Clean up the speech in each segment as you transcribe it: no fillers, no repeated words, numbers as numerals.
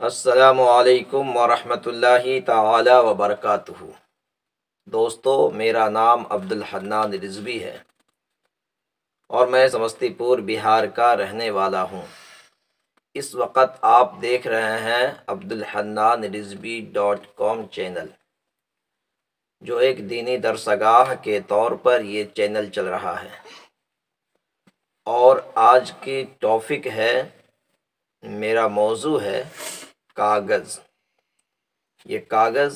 السلام علیکم ورحمۃ اللہ تعالی وبرکاتہ۔ دوستو، میرا نام عبدالحنان رضوی ہے اور میں سمستی پور بہار کا رہنے والا ہوں۔ اس وقت آپ دیکھ رہے ہیں عبدالحنان رضوی.com چینل، جو ایک دینی درسگاہ کے طور پر یہ چینل چل رہا ہے، اور آج کی ٹاپک ہے، میرا موضوع ہے کاغذ۔ یہ کاغذ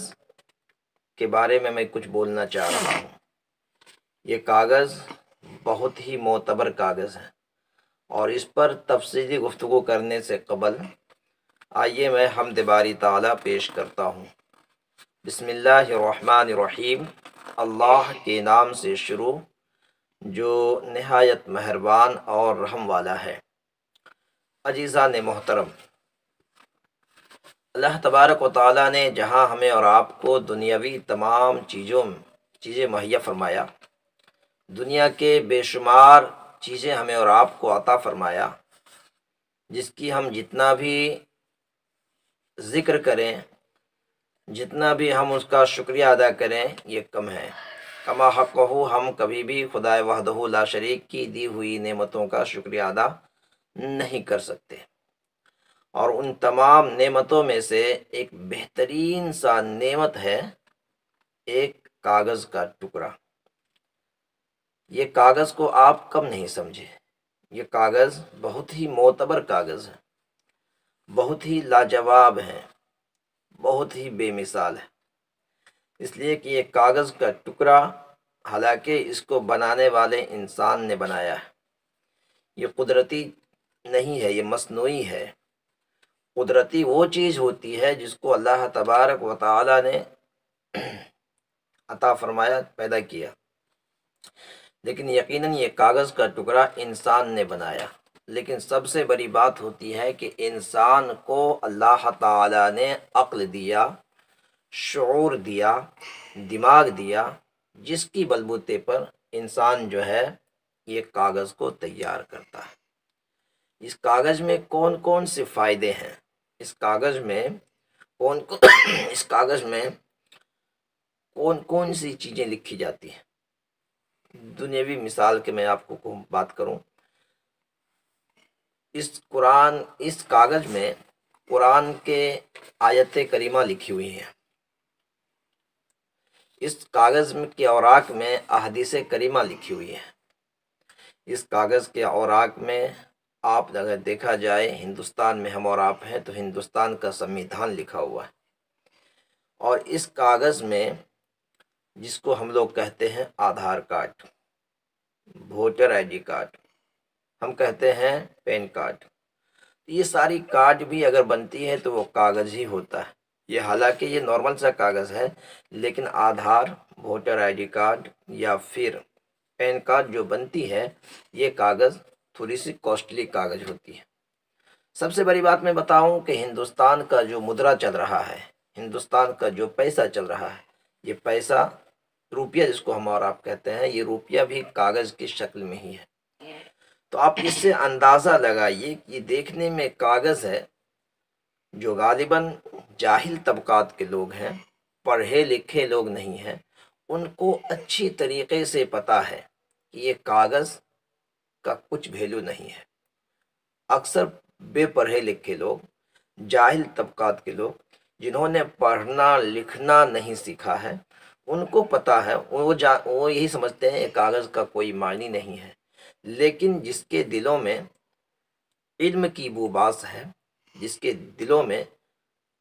کے بارے میں کچھ بولنا چاہ رہا ہوں۔ یہ کاغذ بہت ہی معتبر کاغذ ہے، اور اس پر تفصیلی گفتگو کرنے سے قبل آئیے میں حمد باری تعالیٰ پیش کرتا ہوں۔ بسم اللہ الرحمن الرحیم۔ اللہ کے نام سے شروع، جو نہایت مہربان اور رحم والا ہے۔ عزیزان محترم، اللہ تبارک و تعالیٰ نے جہاں ہمیں اور آپ کو دنیاوی تمام چیزیں مہیا فرمایا، دنیا کے بے شمار چیزیں ہمیں اور آپ کو عطا فرمایا، جس کی ہم جتنا بھی ذکر کریں، جتنا بھی ہم اس کا شکریہ ادا کریں، یہ کم ہے۔ کما حقہ، ہم کبھی بھی خدا وحدہ لا شریک کی دی ہوئی نعمتوں کا شکریہ ادا نہیں کر سکتے، اور ان تمام نعمتوں میں سے ایک بہترین سا نعمت ہے ایک کاغذ کا ٹکڑا۔ یہ کاغذ کو آپ کم نہیں سمجھے۔ یہ کاغذ بہت ہی معتبر کاغذ ہے، بہت ہی لاجواب ہے، بہت ہی بے مثال ہے، اس لیے کہ یہ کاغذ کا ٹکڑا، حالانکہ اس کو بنانے والے انسان نے بنایا ہے، یہ قدرتی نہیں ہے، یہ مصنوعی ہے۔ قدرتی وہ چیز ہوتی ہے جس کو اللہ تبارک و تعالی نے عطا فرمایا، پیدا کیا، لیکن یقیناً یہ کاغذ کا ٹکڑا انسان نے بنایا۔ لیکن سب سے بڑی بات ہوتی ہے کہ انسان کو اللہ تعالی نے عقل دیا، شعور دیا، دماغ دیا، جس کی بلبوتے پر انسان جو ہے یہ کاغذ کو تیار کرتا ہے۔ اس کاغذ میں کون کون سے فائدے ہیں، اس کاغذ میں کون کون سی چیزیں لکھی جاتی ہیں۔ دنیاوی مثال کے میں آپ کو بات کروں، اس کاغذ میں قرآن کے آیت کریمہ لکھی ہوئی ہیں۔ اس کاغذ کے اوراق میں احادیث کریمہ لکھی ہوئی ہیں۔ اس کاغذ کے اوراق میں آپ اگر دیکھا جائے، ہندوستان میں ہم اور آپ ہیں تو ہندوستان کا سمویدھان لکھا ہوا ہے، اور اس کاغذ میں جس کو ہم لوگ کہتے ہیں Aadhaar card, voter I D card, ہم کہتے ہیں پین کارڈ، یہ ساری کارڈ بھی اگر بنتی ہے تو وہ کاغذ ہی ہوتا ہے۔ یہ حالانکہ یہ نارمل سا کاغذ ہے، لیکن Aadhaar, voter I D card یا پھر پین کارڈ جو بنتی ہے، یہ کاغذ تھوڑی سی کاسٹلی کاغذ ہوتی ہے۔ سب سے بڑی بات میں بتاؤں کہ ہندوستان کا جو مدرا چل رہا ہے، ہندوستان کا جو پیسہ چل رہا ہے، یہ پیسہ روپیہ جس کو ہم اور آپ کہتے ہیں، یہ روپیہ بھی کاغذ کی شکل میں ہی ہے۔ تو آپ اس سے اندازہ لگائیے کہ یہ دیکھنے میں کاغذ ہے، جو غالباً جاہل طبقات کے لوگ ہیں، پڑھے لکھے لوگ نہیں ہیں، ان کو اچھی طریقے سے پتہ ہے کہ یہ کاغذ کا کچھ ویلیو نہیں ہے۔ اکثر بے پڑھے لکھے لوگ، جاہل طبقات کے لوگ، جنہوں نے پڑھنا لکھنا نہیں سیکھا ہے، ان کو پتہ ہے، وہ یہی سمجھتے ہیں کہ کاغذ کا کوئی معنی نہیں ہے۔ لیکن جس کے دلوں میں علم کی بو باس ہے، جس کے دلوں میں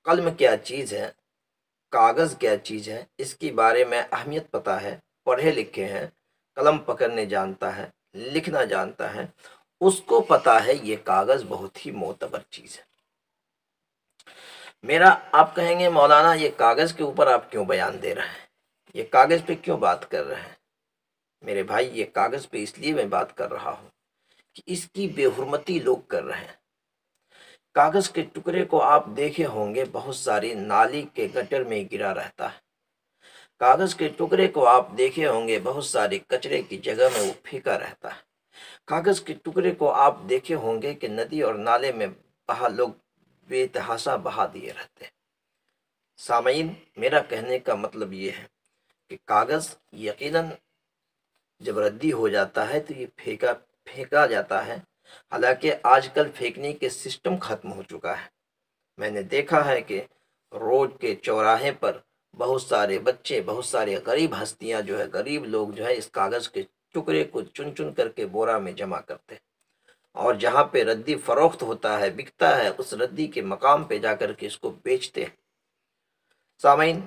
قلم کیا چیز ہے، کاغذ کیا چیز ہے، اس کے بارے میں اہمیت پتہ ہے، پڑھے لکھے ہیں، قلم پکڑنے جانتا ہے، لکھنا جانتا ہے، اس کو پتہ ہے یہ کاغذ بہت ہی معتبر چیز ہے۔ آپ کہیں گے مولانا یہ کاغذ کے اوپر آپ کیوں بیان دے رہے ہیں، یہ کاغذ پہ کیوں بات کر رہے ہیں؟ میرے بھائی، یہ کاغذ پہ اس لیے میں بات کر رہا ہوں کہ اس کی بے حرمتی لوگ کر رہے ہیں۔ کاغذ کے ٹکڑے کو آپ دیکھے ہوں گے بہت ساری نالی کے گٹر میں گرا رہتا ہے۔ کاغذ کے ٹکڑے کو آپ دیکھے ہوں گے بہت ساری کچرے کی جگہ میں وہ پھینکا رہتا ہے۔ کاغذ کے ٹکڑے کو آپ دیکھے ہوں گے کہ ندی اور نالے میں لوگ بے تحاشا بہا دیے رہتے ہیں۔ سامعین، میرا کہنے کا مطلب یہ ہے کہ کاغذ یقیناً جب ردی ہو جاتا ہے تو یہ پھینکا جاتا ہے، حالانکہ آج کل پھینکنے کے سسٹم ختم ہو چکا ہے۔ میں نے دیکھا ہے کہ روڈ کے چوراہے پر بہت سارے بچے، بہت سارے غریب ہستیاں جو ہے، غریب لوگ جو ہے، اس کاغذ کے ٹکڑے کو چن چن کر کے بورا میں جمع کرتے ہیں، اور جہاں پہ ردی فروخت ہوتا ہے، بکتا ہے، اس ردی کے مقام پہ جا کر کے اس کو بیچتے ہیں۔ سامعین،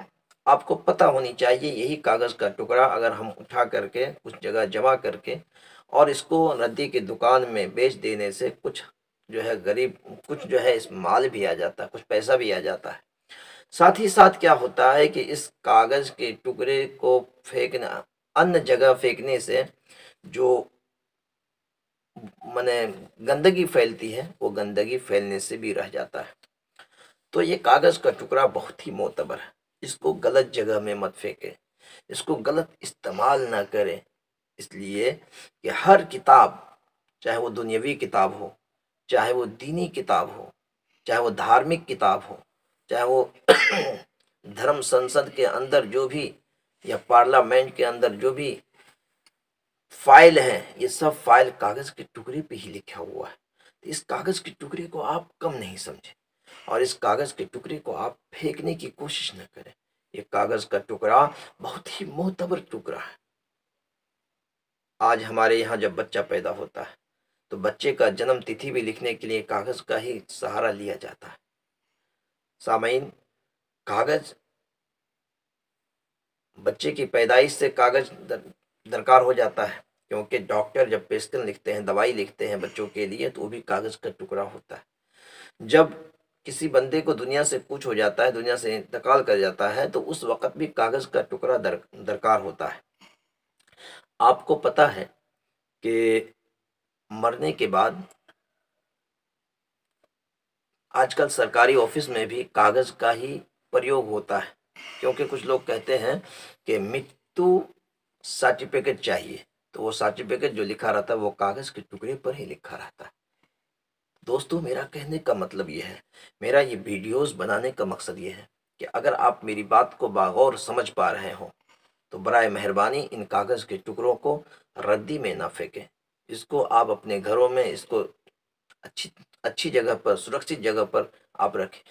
آپ کو پتہ ہونی چاہیے یہی کاغذ کا ٹکڑا اگر ہم اٹھا کر کے کچھ جگہ جمع کر کے اور اس کو ردی کی دکان میں بیچ دینے سے کچھ جو ہے غریب، کچھ جو ہے اس مال بھی آ جاتا ہے، کچھ پیسہ بھی آ جاتا ہے۔ ساتھ ہی ساتھ کیا ہوتا ہے کہ اس کاغذ کے ٹکڑے کو پھینکنا، ان جگہ پھینکنے سے جو گندگی پھیلتی ہے، وہ گندگی پھیلنے سے بھی رہ جاتا ہے۔ تو یہ کاغذ کا ٹکڑا بہت ہی معتبر ہے، اس کو غلط جگہ میں مت پھینکے، اس کو غلط استعمال نہ کرے، اس لیے کہ ہر کتاب، چاہے وہ دنیاوی کتاب ہو، چاہے وہ دینی کتاب ہو، چاہے وہ دھارمک کتاب ہو، چاہے وہ دھرم سنسد کے اندر جو بھی، یا پارلیمنٹ کے اندر جو بھی فائل ہیں، یہ سب فائل کاغذ کے ٹکڑے پہ ہی لکھا ہوا ہے۔ تو اس کاغذ کے ٹکڑے کو آپ کم نہیں سمجھیں، اور اس کاغذ کے ٹکڑے کو آپ پھینکنے کی کوشش نہ کریں۔ یہ کاغذ کا ٹکڑا بہت ہی معتبر ٹکڑا ہے۔ آج ہمارے یہاں جب بچہ پیدا ہوتا ہے تو بچے کا جنم تتھی بھی لکھنے کے لیے کاغذ کا ہی سہارا لیا جاتا ہے۔ سامعین، کاغذ، بچے کی پیدائش سے کاغذ درکار ہو جاتا ہے، کیونکہ ڈاکٹر جب پریسکرپشن لکھتے ہیں، دوائی لکھتے ہیں بچوں کے لیے، تو وہ بھی کاغذ کا ٹکڑا ہوتا ہے۔ جب کسی بندے کو دنیا سے کوچ ہو جاتا ہے، دنیا سے انتقال کر جاتا ہے، تو اس وقت بھی کاغذ کا ٹکڑا درکار ہوتا ہے۔ آپ کو پتہ ہے کہ مرنے کے بعد آج کل سرکاری آفس میں بھی کاغذ کا ہی پریوگ ہوتا ہے، کیونکہ کچھ لوگ کہتے ہیں کہ مرتیو سرٹیفکیٹ چاہیے، تو وہ سرٹیفکیٹ جو لکھا رہتا ہے وہ کاغذ کے ٹکڑے پر ہی لکھا رہتا ہے۔ دوستو، میرا کہنے کا مطلب یہ ہے، میرا یہ ویڈیوز بنانے کا مقصد یہ ہے کہ اگر آپ میری بات کو باغور سمجھ پا رہے ہوں تو برائے مہربانی ان کاغذ کے ٹکڑوں کو ردی میں نہ پھینکیں، اس کو آپ اپنے گھروں میں، اس کو اچھی جگہ پر، سرکشت جگہ پر آپ رکھیں۔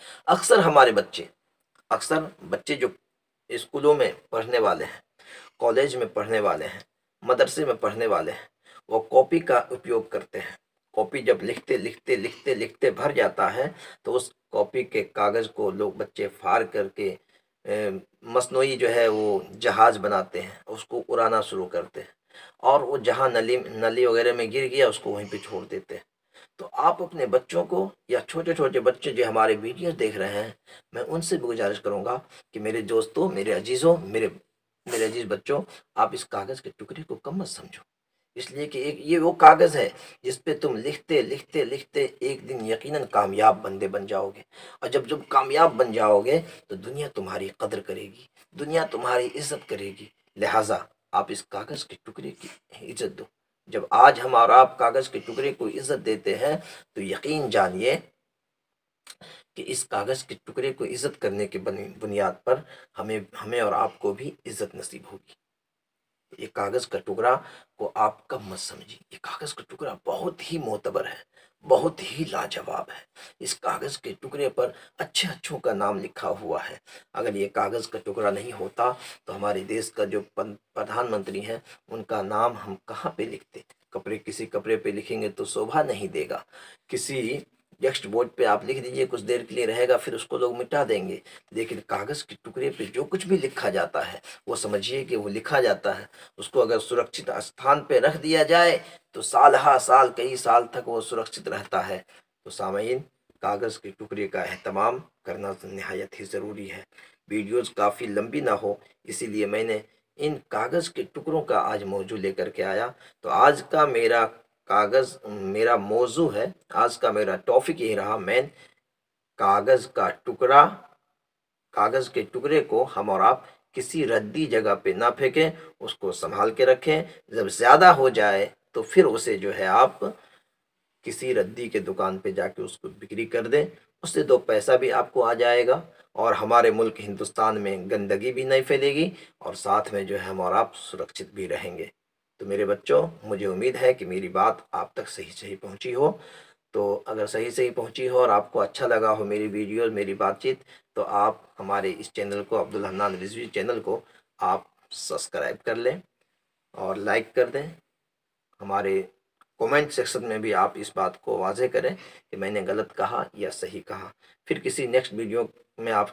اکثر بچے جو اسکولوں میں پڑھنے والے ہیں، کالج میں پڑھنے والے ہیں، مدرسے میں پڑھنے والے ہیں، وہ کاپی کا اپیوگ کرتے ہیں۔ کاپی جب لکھتے لکھتے لکھتے لکھتے بھر جاتا ہے تو اس کاپی کے کاغذ کو لوگ بچے پھاڑ کر کے مصنوعی جو ہے وہ جہاز بناتے ہیں، اس کو اڑانا شروع کرتے ہیں، اور وہ جہاں نلی وغیرہ میں گر گیا اس کو وہیں پہ چھوڑ دیتے ہیں۔ تو آپ اپنے بچوں کو، یا چھوٹے چھوٹے بچے جو ہمارے ویڈیوز دیکھ رہے ہیں، میں ان سے بھی گزارش کروں گا کہ میرے دوستوں، میرے عزیزوں، میرے عزیز بچوں، آپ اس کاغذ کے ٹکڑے کو کم مت سمجھو، اس لیے کہ یہ وہ کاغذ ہے جس پہ تم لکھتے لکھتے لکھتے ایک دن یقیناً کامیاب بندے بن جاؤ گے، اور جب کامیاب بن جاؤ گے تو دنیا تمہاری قدر کرے گی، دنیا تمہاری عزت کرے گی۔ لہٰذا آپ اس کاغذ کے ٹکڑے کی عزت دو۔ جب آج ہم اور آپ کاغذ کے ٹکڑے کو عزت دیتے ہیں تو یقین جانیے کہ اس کاغذ کے ٹکڑے کو عزت کرنے کے بنیاد پر ہمیں اور آپ کو بھی عزت نصیب ہوگی۔ یہ کاغذ کا ٹکڑا کو آپ کم مت سمجھیں، یہ کاغذ کا ٹکڑا بہت ہی معتبر ہے، بہت ہی لاجواب ہے۔ اس کاغذ کے ٹکڑے پر اچھے اچھوں کا نام لکھا ہوا ہے۔ اگر یہ کاغذ کا ٹکڑا نہیں ہوتا تو ہمارے دیش کا جو پردھان منتری ہیں ان کا نام ہم کہاں پہ لکھتے؟ کسی کپڑے پہ لکھیں گے تو شوبھا نہیں دے گا، کسی ٹیکسٹ بورڈ پہ آپ لکھ دیجئے، کچھ دیر کے لیے رہے گا، پھر اس کو لوگ مٹا دیں گے۔ لیکن کاغذ کے ٹکڑے پہ جو کچھ بھی لکھا جاتا ہے وہ سمجھیے کہ وہ لکھا جاتا ہے، اس کو اگر سرکشت استھان پہ رکھ دیا جائے تو سال ہا سال، کئی سال تک وہ سرکشت رہتا ہے۔ تو سامعین، کاغذ کے ٹکڑے کا اہتمام کرنا نہایت ہی ضروری ہے۔ ویڈیوز کافی لمبی نہ ہو، اسی لیے میں نے ان کاغذ کے ٹکڑوں کا آج موضوع لے کر کے آیا۔ تو آج کا میرا موضوع ہے، آج کا میرا ٹاپک یہ رہا مین، کاغذ کا ٹکڑا۔ کاغذ کے ٹکڑے کو ہم اور آپ کسی ردی جگہ پہ نہ پھینکیں، اس کو سنبھال کے رکھیں۔ جب زیادہ ہو جائے تو پھر اسے جو ہے آپ کسی ردی کے دکان پہ جا کے اس کو بکری کر دیں، اس سے 2 پیسہ بھی آپ کو آ جائے گا، اور ہمارے ملک ہندوستان میں گندگی بھی نہیں پھیلے گی، اور ساتھ میں جو ہے ہم اور آپ سرکشت بھی رہیں گے۔ تو میرے بچوں، مجھے امید ہے کہ میری بات آپ تک صحیح پہنچی ہو۔ تو اگر صحیح پہنچی ہو اور آپ کو اچھا لگا ہو میری ویڈیوز، میری بات چیت، تو آپ ہمارے اس چینل کو، عبدالحنان رضوی چینل کو آپ سبسکرائب کر لیں اور لائک کر دیں۔ ہمارے کومنٹ سیکشن میں بھی آپ اس بات کو واضح کریں کہ میں نے غلط کہا یا صحیح کہا۔ پھر کسی نیکسٹ ویڈیو میں آپ